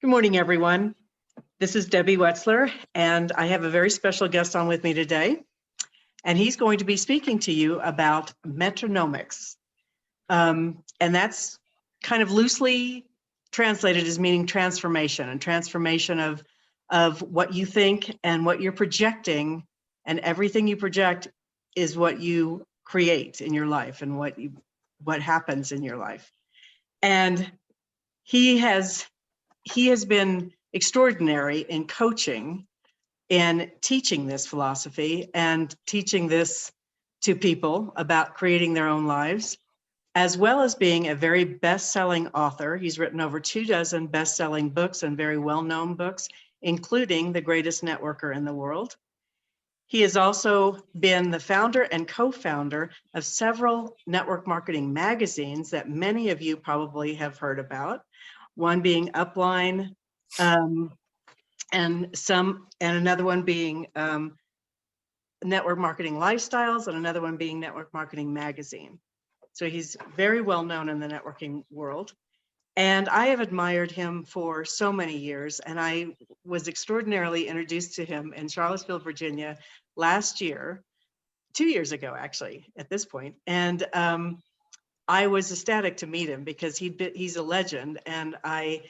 Good morning, everyone. This is Debbie Wetzler, and I have a very special guest on with me today. And he's going to be speaking to you about metronomics. And that's kind of loosely translated as meaning transformation, and transformation of what you think and what you're projecting, and everything you project is what you create in your life and what happens in your life. And he has been extraordinary in coaching and teaching this philosophy and teaching this to people about creating their own lives, as well as being a very best-selling author. He's written over 24 best-selling books and very well-known books, including The Greatest Networker in the World. He has also been the founder and co-founder of several network marketing magazines that many of you probably have heard about, one being Upline, and another one being Network Marketing Lifestyles, and another one being Network Marketing Magazine. So he's very well known in the networking world. And I have admired him for so many years, and I was extraordinarily introduced to him in Charlottesville, Virginia last year, 2 years ago, actually, at this point. And I was ecstatic to meet him because he's a legend, and I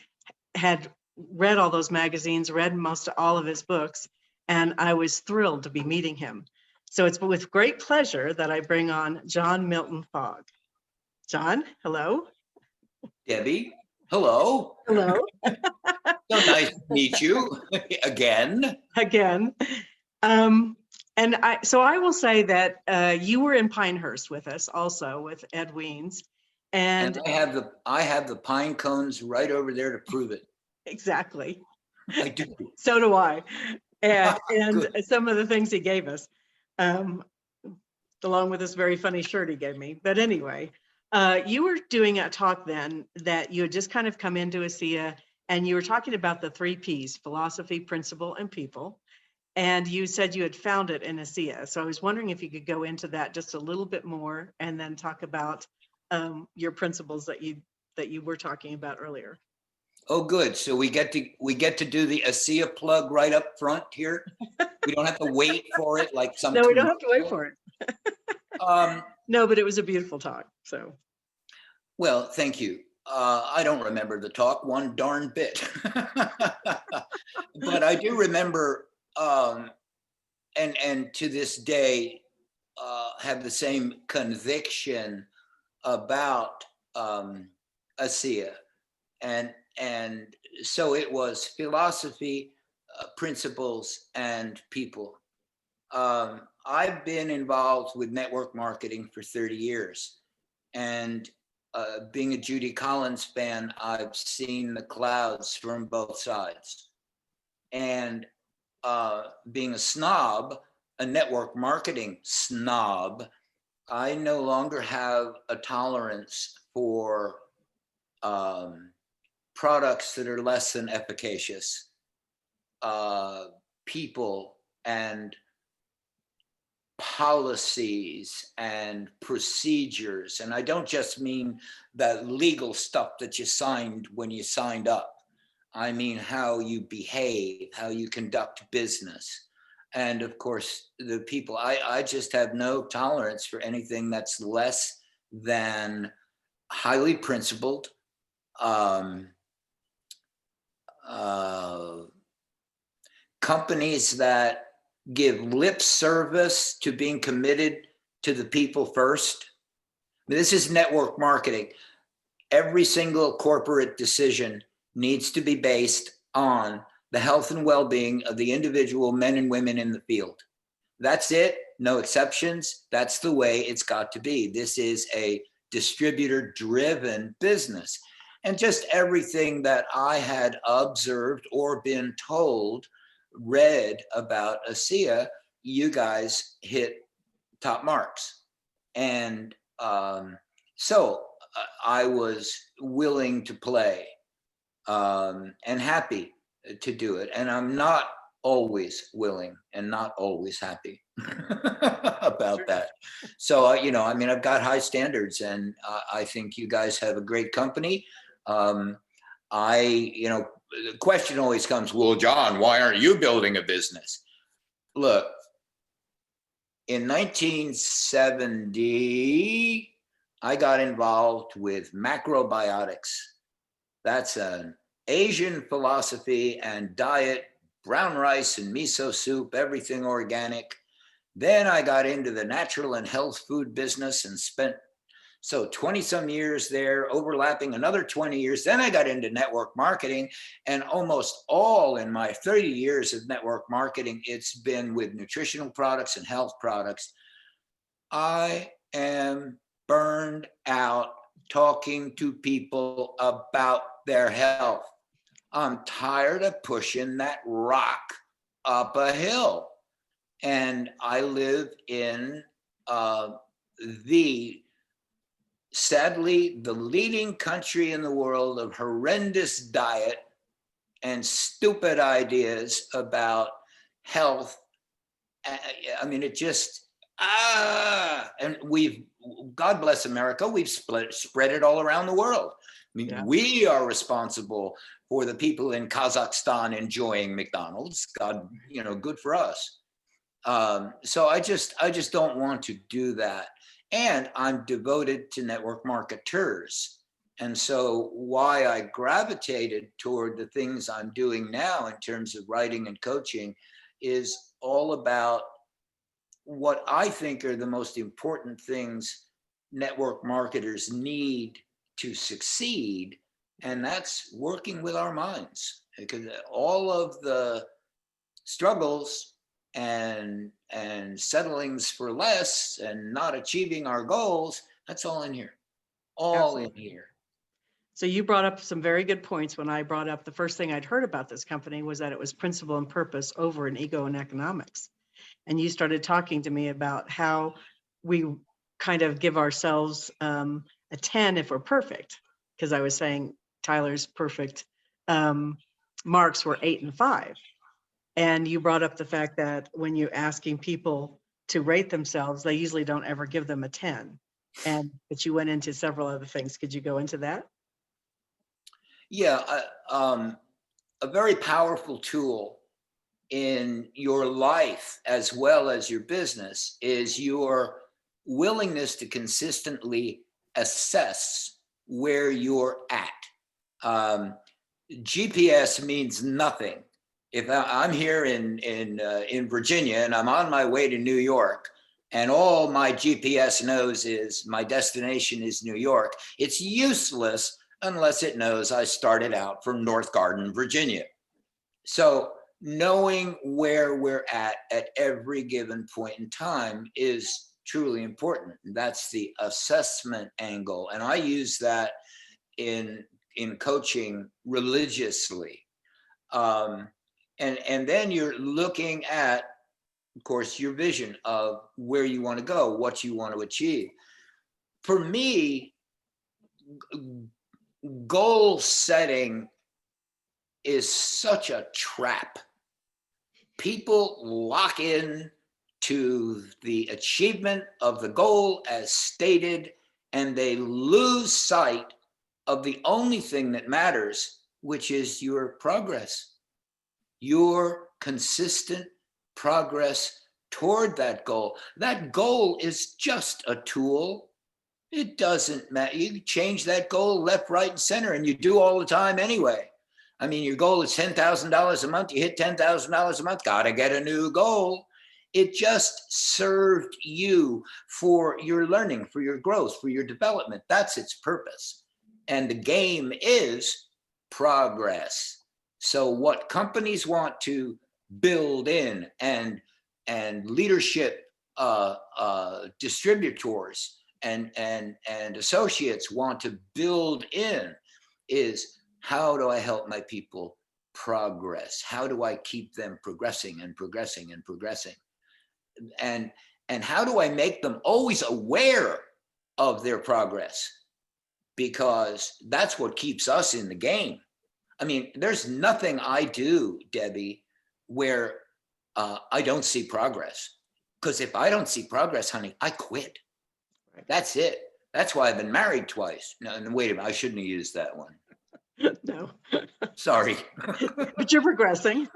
had read all those magazines, read most all of his books, and I was thrilled to be meeting him. So it's with great pleasure that I bring on John Milton Fogg. John, hello. Debbie, hello. Hello. So nice to meet you again. Again. So I will say that you were in Pinehurst with us also with Ed Weens. And I have the pine cones right over there to prove it. Exactly. I do. So do I. And some of the things he gave us, along with this very funny shirt he gave me. But anyway, you were doing a talk then that you had just kind of come into ASEA, and you were talking about the 3 Ps: philosophy, principle, and people. And you said you had found it in ASEA. So I was wondering if you could go into that just a little bit more and then talk about your principles that you were talking about earlier. Oh, good. So we get to do the ASEA plug right up front here. We don't have to wait for it like some. No, we don't have to wait for it. No, but it was a beautiful talk. So. Well, thank you. I don't remember the talk one darn bit, but I do remember, and to this day, have the same conviction about ASEA, and so it was philosophy, principles, and people. I've been involved with network marketing for 30 years, and being a Judy Collins fan, I've seen the clouds from both sides. And being a snob, a network marketing snob, I no longer have a tolerance for products that are less than efficacious, people and policies and procedures. And I don't just mean the legal stuff that you signed when you signed up. I mean how you behave, how you conduct business. And of course, the people, I just have no tolerance for anything that's less than highly principled, companies that give lip service to being committed to the people first. This is network marketing. Every single corporate decision needs to be based on the health and well-being of the individual men and women in the field. That's it, no exceptions. That's the way it's got to be. This is a distributor-driven business. And just everything that I had observed or been told, read about ASEA, you guys hit top marks. And so I was willing to play and happy to do it. And I'm not always willing and not always happy about that. So, I mean, I've got high standards, and I think you guys have a great company. I the question always comes, well, John, why aren't you building a business? Look, in 1970, I got involved with macrobiotics. That's an Asian philosophy and diet, brown rice and miso soup, everything organic. Then I got into the natural and health food business and spent 20 some years there, overlapping another 20 years. Then I got into network marketing, and almost all in my 30 years of network marketing, it's been with nutritional products and health products. I am burned out talking to people about their health. I'm tired of pushing that rock up a hill. And I live in sadly, the leading country in the world of horrendous diet and stupid ideas about health. I mean, it just, and God bless America, we've spread it all around the world. I mean, we are responsible for the people in Kazakhstan enjoying McDonald's. God, good for us. So I just don't want to do that. And I'm devoted to network marketers. And so why I gravitated toward the things I'm doing now in terms of writing and coaching is all about what I think are the most important things network marketers need to succeed. And that's working with our minds, because all of the struggles and settlings for less and not achieving our goals, that's all in here. In here. So you brought up some very good points. When I brought up the first thing I'd heard about this company was that it was principle and purpose over an ego and economics. And you started talking to me about how we kind of give ourselves a 10 if we're perfect, because I was saying Tyler's perfect marks were 8 and 5. And you brought up the fact that when you're asking people to rate themselves, they usually don't ever give them a 10. But you went into several other things. Could you go into that? Yeah, a very powerful tool in your life as well as your business is your willingness to consistently assess where you're at. GPS means nothing. If I'm here in Virginia and I'm on my way to New York, and all my GPS knows is my destination is New York, it's useless unless it knows I started out from North Garden, Virginia. So knowing where we're at every given point in time is truly important. That's the assessment angle. And I use that in coaching religiously. And then you're looking at, of course, your vision of where you want to go, what you want to achieve. For me, goal setting is such a trap. People lock in to the achievement of the goal as stated, and they lose sight of the only thing that matters, which is your progress, your consistent progress toward that goal. That goal is just a tool. It doesn't matter. You change that goal left, right, and center, and you do all the time anyway. I mean, your goal is $10,000 a month. You hit $10,000 a month, got to get a new goal. It just served you for your learning, for your growth, for your development. That's its purpose. And the game is progress. So what companies want to build in and leadership distributors and associates want to build in is, how do I help my people progress? How do I keep them progressing and progressing and progressing? And how do I make them always aware of their progress? Because that's what keeps us in the game. I mean, there's nothing I do, Debbie, where I don't see progress. Because if I don't see progress, honey, I quit. That's it. That's why I've been married twice. No, wait a minute, I shouldn't have used that one. No, Sorry. but you're progressing.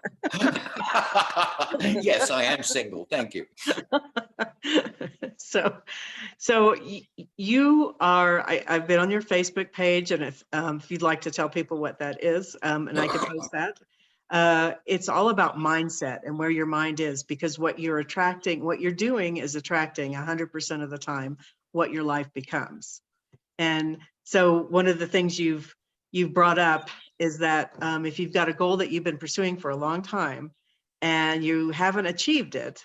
Yes, I am single. Thank you. So, you are, I've been on your Facebook page, and if you'd like to tell people what that is, and I can post that. It's all about mindset and where your mind is, because what you're doing is attracting 100% of the time what your life becomes. And so one of the things you've brought up is that if you've got a goal that you've been pursuing for a long time and you haven't achieved it,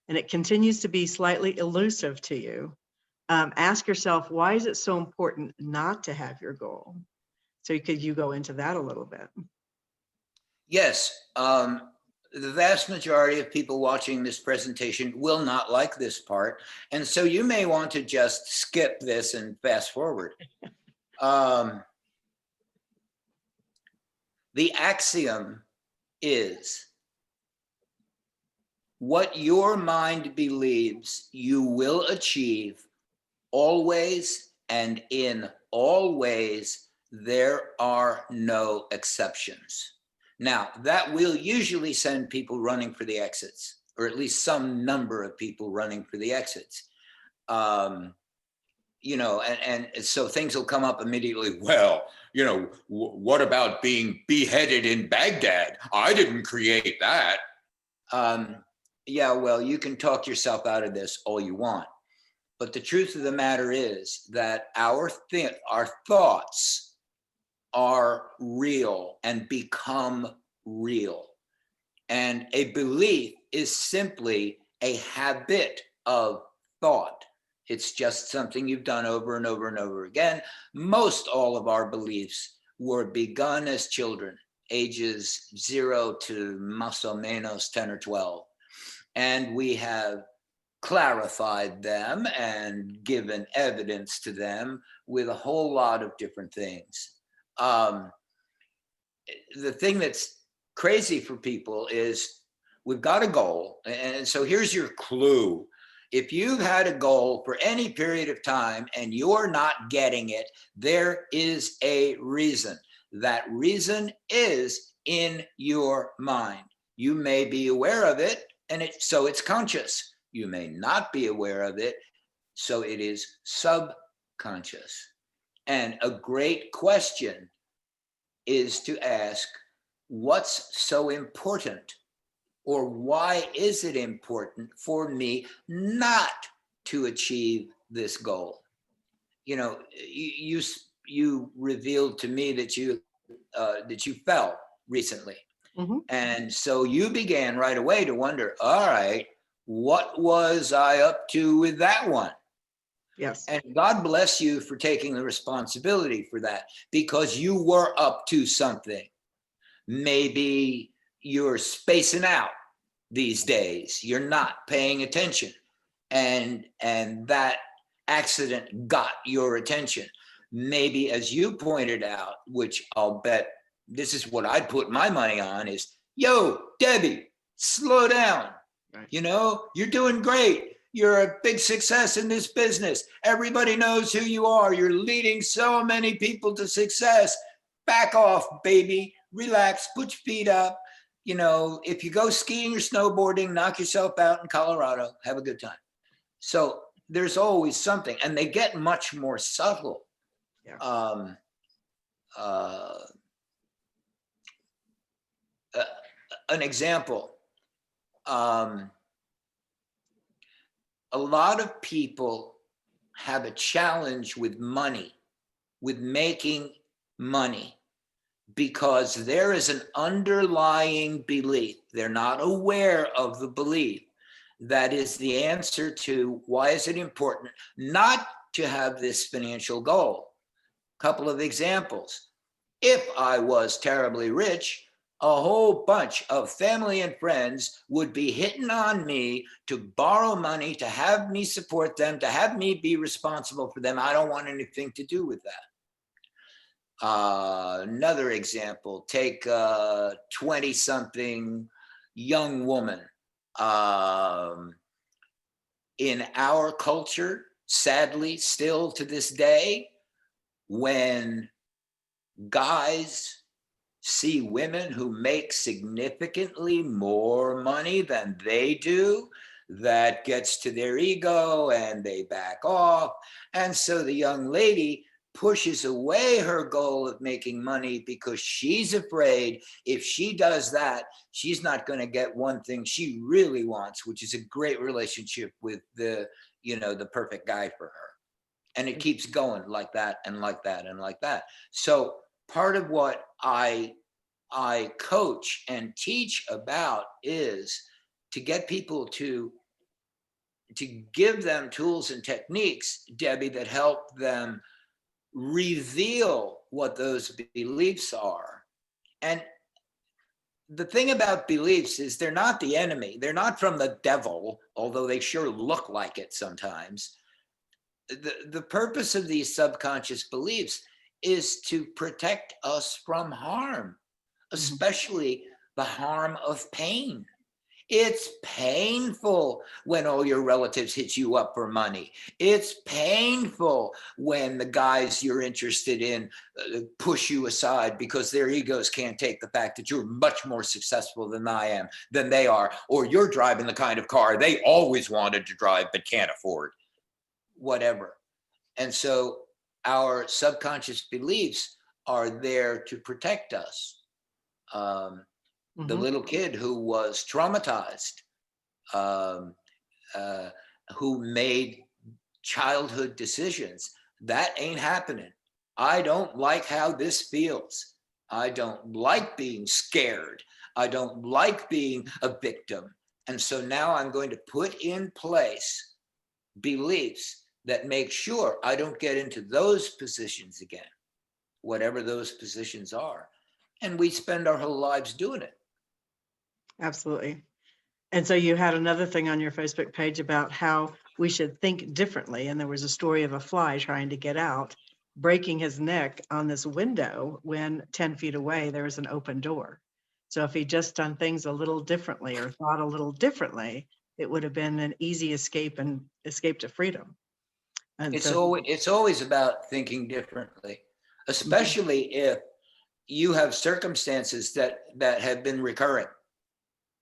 and it continues to be slightly elusive to you, ask yourself, why is it so important not to have your goal? So could you go into that a little bit? Yes. The vast majority of people watching this presentation will not like this part. And so you may want to just skip this and fast forward. The axiom is, what your mind believes you will achieve, always and in all ways, there are no exceptions. Now, that will usually send people running for the exits, or at least some number of people running for the exits. You know, and so things will come up immediately. Well, you know, what about being beheaded in Baghdad? I didn't create that. Yeah, well, you can talk yourself out of this all you want. But the truth of the matter is that our thoughts are real and become real. And a belief is simply a habit of thought. It's just something you've done over and over and over again. Most all of our beliefs were begun as children, ages 0 to más o menos 10 or 12. And we have clarified them and given evidence to them with a whole lot of different things. The thing that's crazy for people is we've got a goal. And so here's your clue. If you've had a goal for any period of time and you're not getting it, there is a reason. That reason is in your mind. You may be aware of it, and so it's conscious. You may not be aware of it, so it is subconscious. And a great question is to ask, what's so important? Or why is it important for me not to achieve this goal? You know, you revealed to me that you fell recently. Mm-hmm. And so you began right away to wonder, all right, what was I up to with that one? Yes. And God bless you for taking the responsibility for that, because you were up to something. Maybe you're spacing out these days. You're not paying attention. And that accident got your attention. Maybe, as you pointed out, which I'll bet this is what I'd put my money on, is, yo, Debbie, slow down. Right. You know, you're doing great. You're a big success in this business. Everybody knows who you are. You're leading so many people to success. Back off, baby. Relax, put your feet up. You know, if you go skiing or snowboarding, knock yourself out in Colorado, have a good time. So there's always something, and they get much more subtle. Yeah. An example, a lot of people have a challenge with money, with making money, because there is an underlying belief. They're not aware of the belief that is the answer to why is it important not to have this financial goal. Couple of examples. If I was terribly rich, a whole bunch of family and friends would be hitting on me to borrow money, to have me support them, to have me be responsible for them. I don't want anything to do with that. Another example, take a 20-something young woman. In our culture, sadly, still to this day, when guys see women who make significantly more money than they do, that gets to their ego and they back off. And so the young lady pushes away her goal of making money because she's afraid if she does that, she's not going to get one thing she really wants, which is a great relationship with the perfect guy for her. And it keeps going like that and like that and like that. So part of what I coach and teach about is to get people to give them tools and techniques, Debbie, that help them reveal what those beliefs are. And the thing about beliefs is they're not the enemy. They're not from the devil, although they sure look like it sometimes. The purpose of these subconscious beliefs is to protect us from harm, especially the harm of pain. It's painful when all your relatives hit you up for money. It's painful when the guys you're interested in push you aside because their egos can't take the fact that you're much more successful than they are, or you're driving the kind of car they always wanted to drive but can't afford, whatever. And so our subconscious beliefs are there to protect us. The little kid who was traumatized, who made childhood decisions, that ain't happening. I don't like how this feels. I don't like being scared. I don't like being a victim. And so now I'm going to put in place beliefs that make sure I don't get into those positions again, whatever those positions are. And we spend our whole lives doing it. Absolutely. And so you had another thing on your Facebook page about how we should think differently. And there was a story of a fly trying to get out, breaking his neck on this window when 10 feet away, there was an open door. So if he just done things a little differently or thought a little differently, it would have been an easy escape to freedom. And it's always about thinking differently, especially if you have circumstances that have been recurring.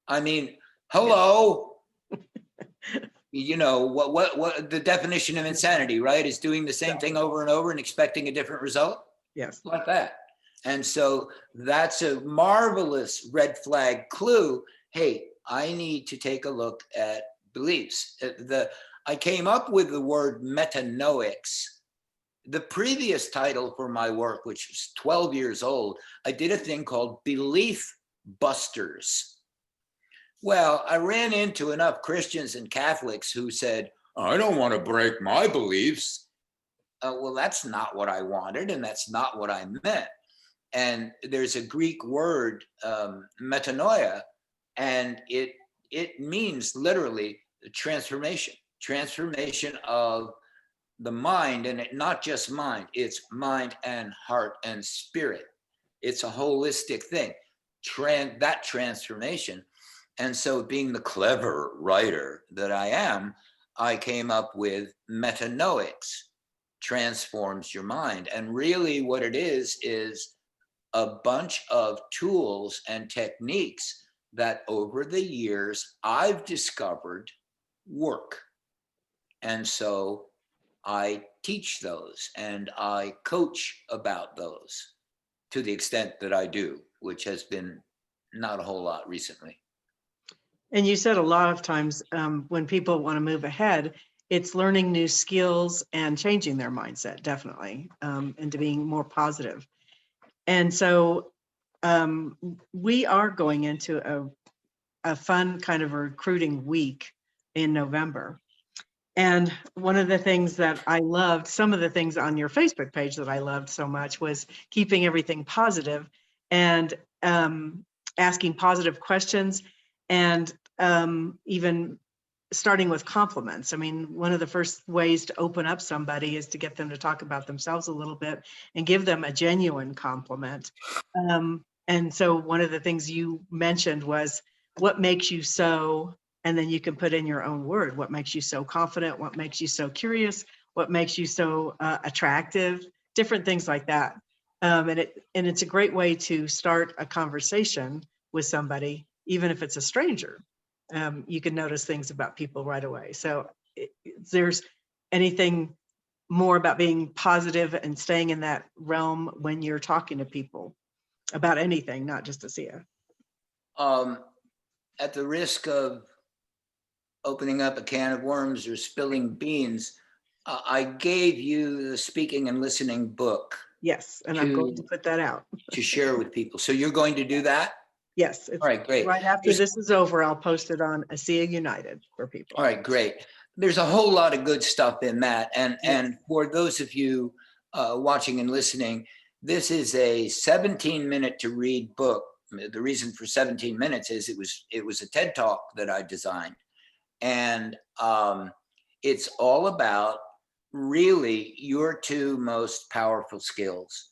I mean, hello. What the definition of insanity, right? Is doing the same thing over and over and expecting a different result. Yes. Like that. And so that's a marvelous red flag clue. Hey, I need to take a look at beliefs. I came up with the word metanoics. The previous title for my work, which was 12 years old, I did a thing called Belief Busters. Well, I ran into enough Christians and Catholics who said, I don't want to break my beliefs. Well, that's not what I wanted, and that's not what I meant. And there's a Greek word, metanoia, and it means literally transformation of the mind, and not just mind, it's mind and heart and spirit. It's a holistic thing, that transformation. And so being the clever writer that I am, I came up with metanoics, transforms your mind. And really what it is a bunch of tools and techniques that over the years I've discovered work. And so I teach those and I coach about those to the extent that I do, which has been not a whole lot recently. And you said a lot of times when people want to move ahead, it's learning new skills and changing their mindset, definitely, into being more positive. And so we are going into a fun kind of recruiting week in November. And one of the things that I loved, some of the things on your Facebook page that I loved so much was keeping everything positive and asking positive questions and even starting with compliments. I mean, one of the first ways to open up somebody is to get them to talk about themselves a little bit and give them a genuine compliment. And so one of the things you mentioned was what makes you so, and then you can put in your own word, what makes you so confident, what makes you so curious, what makes you so attractive, different things like that. And it's a great way to start a conversation with somebody, even if it's a stranger. You can notice things about people right away. So there's anything more about being positive and staying in that realm when you're talking to people about anything, not just ASEA. At the risk of opening up a can of worms or spilling beans, I gave you the speaking and listening book. Yes, and I'm going to put that out. To share with people. So you're going to do that? Yes. All right, great. Right after this is over, I'll post it on ASEA United for people. All right, great. There's a whole lot of good stuff in that. And for those of you watching and listening, this is a 17-minute to read book. The reason for 17 minutes is it was a TED Talk that I designed. And it's all about really your two most powerful skills,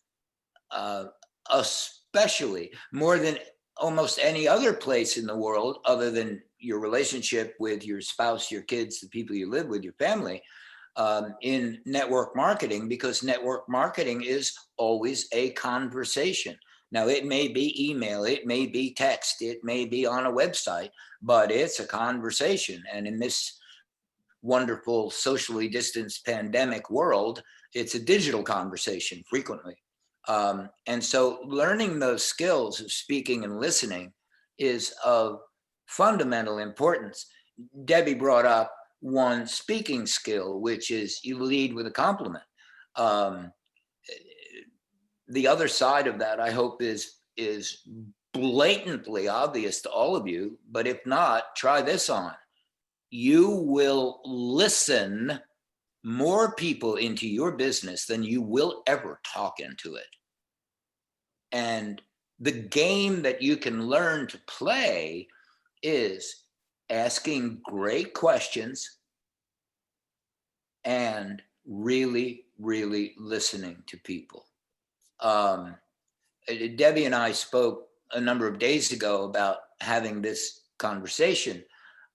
especially more than almost any other place in the world, other than your relationship with your spouse, your kids, the people you live with, your family, in network marketing, because network marketing is always a conversation. Now, it may be email, it may be text, it may be on a website, but it's a conversation. And in this wonderful socially distanced pandemic world, it's a digital conversation frequently. And so learning those skills of speaking and listening is of fundamental importance. Debbie brought up one speaking skill, which is you lead with a compliment. The other side of that, I hope, is blatantly obvious to all of you, but if not, try this on. You will listen more people into your business than you will ever talk into it. And the game that you can learn to play is asking great questions and really, really listening to people. Debbie and I spoke a number of days ago about having this conversation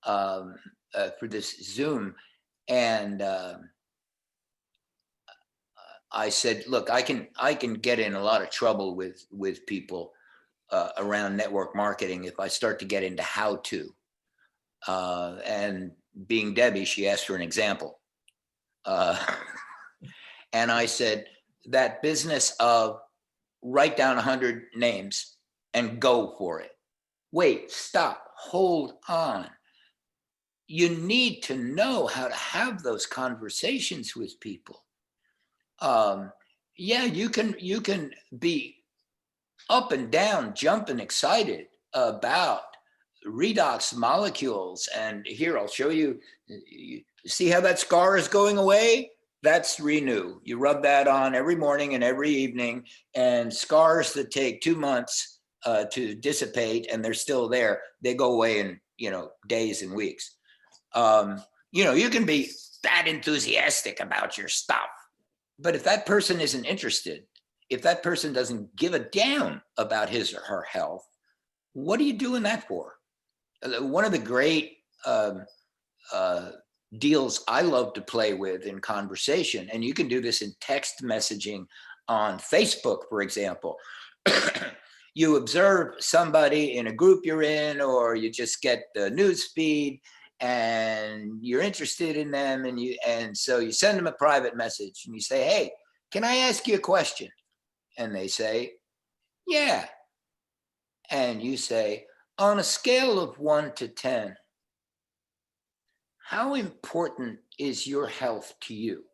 for this Zoom. And I said, look, I can get in a lot of trouble with people around network marketing if I start to get into how to. And being Debbie, she asked for an example. And I said, that business of write down 100 names and go for it. Wait, stop, hold on. You need to know how to have those conversations with people. Yeah, you can be up and down, jumping, excited about redox molecules. And here, I'll show you. You see how that scar is going away? That's Renew. You rub that on every morning and every evening, and scars that take 2 months to dissipate and they're still there, they go away in days and weeks. You can be that enthusiastic about your stuff, but if that person isn't interested, if that person doesn't give a damn about his or her health, what are you doing that for? One of the great deals I love to play with in conversation, and you can do this in text messaging on Facebook, for example. You observe somebody in a group you're in, or you just get the news feed and you're interested in them, and so you send them a private message and you say, hey, can I ask you a question? And they say, yeah. And you say, on a scale of 1 to 10, how important is your health to you?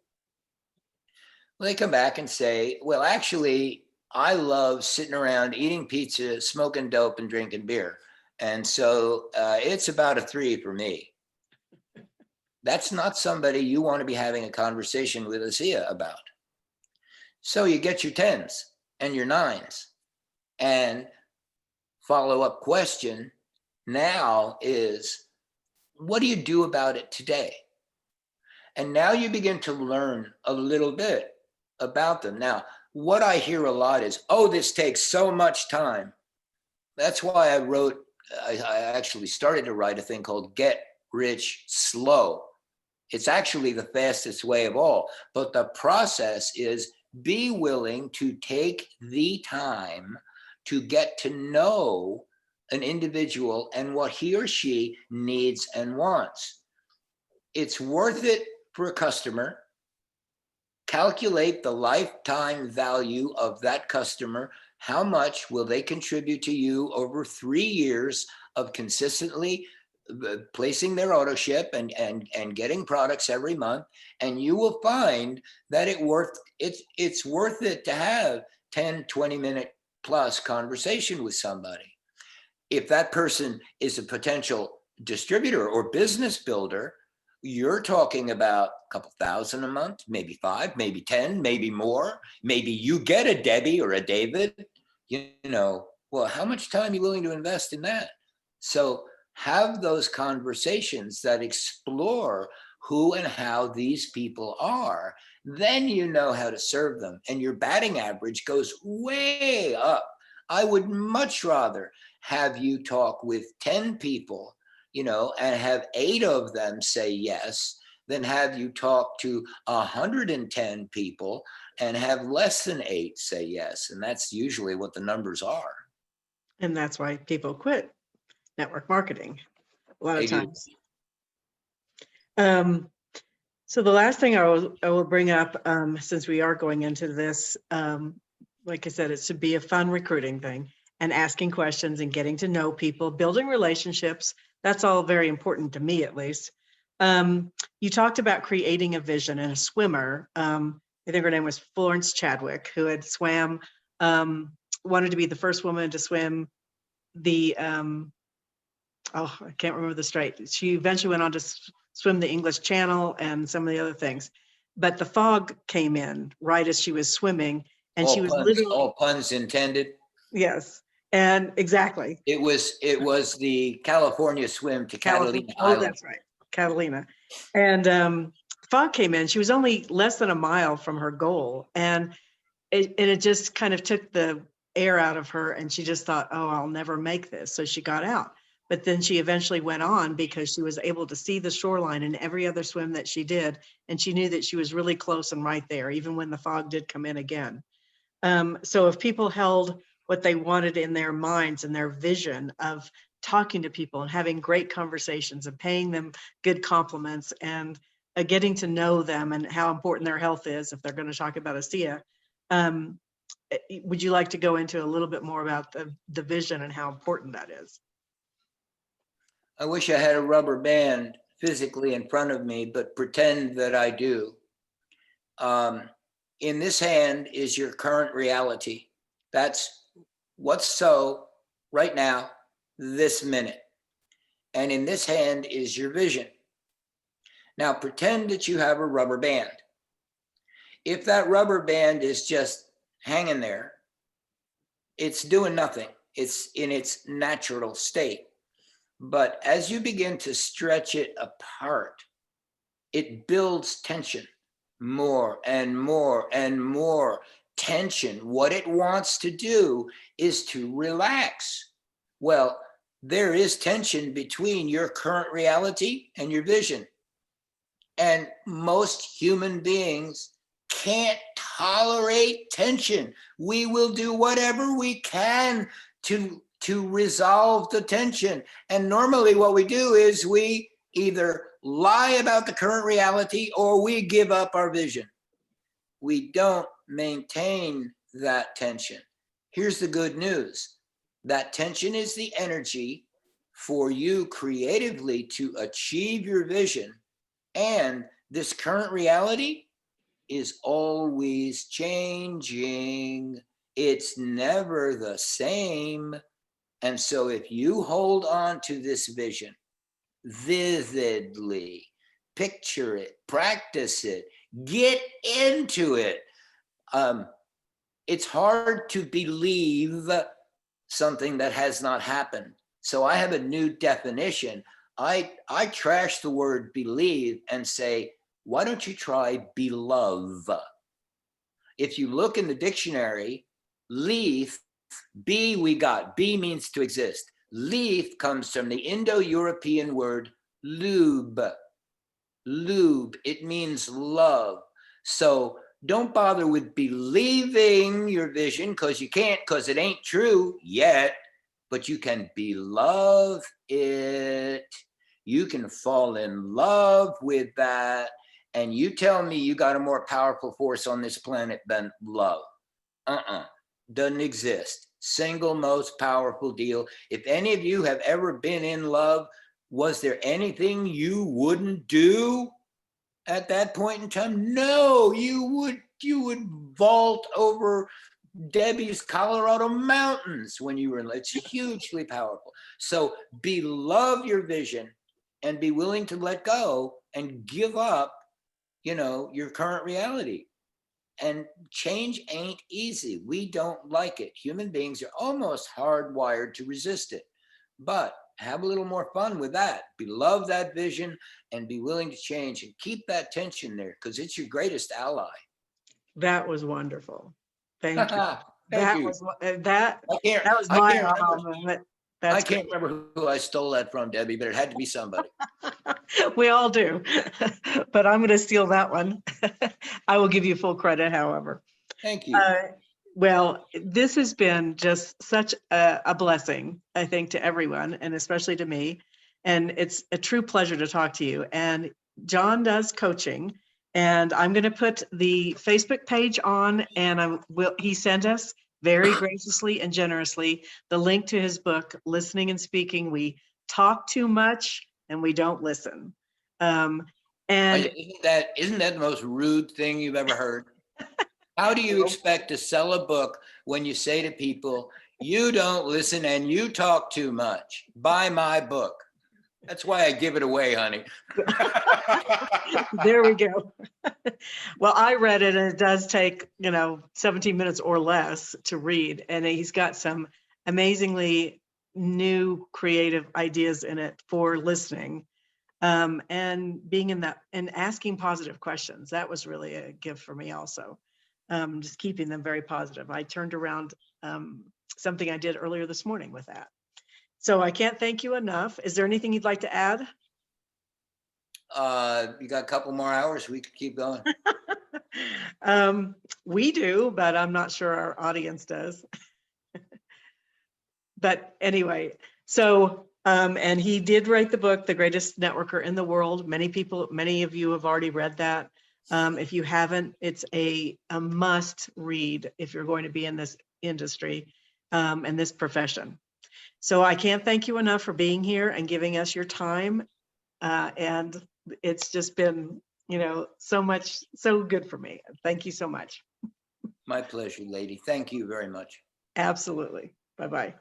Well, they come back and say, well, actually, I love sitting around eating pizza, smoking dope, and drinking beer. And so it's about a 3 for me. That's not somebody you want to be having a conversation with ASEA about. So you get your 10s and your 9s. And follow-up question now is, what do you do about it today? And now you begin to learn a little bit about them. Now, what I hear a lot is, oh, this takes so much time. That's why I actually started to write a thing called Get Rich Slow. It's actually the fastest way of all, but the process is be willing to take the time to get to know an individual and what he or she needs and wants. It's worth it for a customer. Calculate the lifetime value of that customer. How much will they contribute to you over 3 years of consistently placing their auto ship and getting products every month? And you will find that it's worth it to have 10, 20-minute plus conversation with somebody. If that person is a potential distributor or business builder, you're talking about a couple thousand a month, maybe 5, maybe 10, maybe more. Maybe you get a Debbie or a David, well, how much time are you willing to invest in that? So have those conversations that explore who and how these people are. Then you know how to serve them, and your batting average goes way up. I would much rather have you talk with 10 people, and have 8 of them say yes, than have you talk to 110 people and have less than 8 say yes. And that's usually what the numbers are. And that's why people quit network marketing a lot of times. So the last thing I will bring up, since we are going into this, like I said, it should be a fun recruiting thing, and asking questions and getting to know people, building relationships. That's all very important to me, at least. You talked about creating a vision, and a swimmer, I think her name was Florence Chadwick, who had wanted to be the first woman to swim the, I can't remember the strait. She eventually went on to swim the English Channel and some of the other things. But the fog came in right as she was swimming, and she was literally, all puns intended. Yes, and exactly. It was the California swim to Catalina Oh, Island. that's right, Catalina. And fog came in. She was only less than a mile from her goal, and it just kind of took the air out of her, and she just thought, oh, I'll never make this. So she got out. But then she eventually went on, because she was able to see the shoreline in every other swim that she did, and she knew that she was really close and right there, even when the fog did come in again. So if people held what they wanted in their minds and their vision of talking to people and having great conversations and paying them good compliments and getting to know them and how important their health is, if they're going to talk about ASEA, would you like to go into a little bit more about the vision and how important that is? I wish I had a rubber band physically in front of me, but pretend that I do. In this hand is your current reality. That's what's so right now, this minute. And in this hand is your vision. Now pretend that you have a rubber band. If that rubber band is just hanging there, it's doing nothing. It's in its natural state. But as you begin to stretch it apart, it builds tension, more and more and more tension. What it wants to do is to relax. Well, there is tension between your current reality and your vision. And most human beings can't tolerate tension. We will do whatever we can to resolve the tension. And normally what we do is we either lie about the current reality or we give up our vision. We don't maintain that tension. Here's the good news. That tension is the energy for you creatively to achieve your vision. And this current reality is always changing. It's never the same. And so if you hold on to this vision vividly, picture it, practice it, get into it. It's hard to believe something that has not happened. So I have a new definition. I trash the word believe and say, why don't you try belove? If you look in the dictionary, leaf, B we got, B means to exist. Leaf comes from the Indo-European word lube. Lube, it means love. So Don't bother with believing your vision, because you can't, because it ain't true yet, but you can beloved it. You can fall in love with that. And you tell me you got a more powerful force on this planet than love. Doesn't exist. Single most powerful deal. If any of you have ever been in love, was there anything you wouldn't do at that point in time? No, you would vault over Debbie's Colorado mountains when you were in love. It's hugely powerful. So beloved your vision and be willing to let go and give up, your current reality. And change ain't easy. We don't like it. Human beings are almost hardwired to resist it. But have a little more fun with that. Beloved that vision and be willing to change, and keep that tension there, because it's your greatest ally. That was wonderful. Thank you. Thank That you. was that I was my aha moment. That's can't remember who I stole that from, Debbie, but it had to be somebody. We all do, but I'm going to steal that one. I will give you full credit, however. Thank you. Well, this has been just such a blessing, I think, to everyone, and especially to me. And it's a true pleasure to talk to you. And John does coaching, and I'm going to put the Facebook page on, and he sent us very graciously and generously the link to his book, Listening and Speaking. We talk too much and we don't listen. And isn't that the most rude thing you've ever heard? How do you expect to sell a book when you say to people, you don't listen and you talk too much? Buy my book. That's why I give it away, honey. There we go. Well, I read it, and it does take, 17 minutes or less to read. And he's got some amazingly new creative ideas in it for listening, and being in that and asking positive questions. That was really a gift for me also. Just keeping them very positive. I turned around something I did earlier this morning with that. So I can't thank you enough. Is there anything you'd like to add? You got a couple more hours, we could keep going. We do, but I'm not sure our audience does. But anyway, so, and he did write the book, The Greatest Networker in the World. Many of you have already read that. If you haven't, it's a must read if you're going to be in this industry and this profession. So I can't thank you enough for being here and giving us your time. And it's just been, so good for me. Thank you so much. My pleasure, lady. Thank you very much. Absolutely. Bye-bye.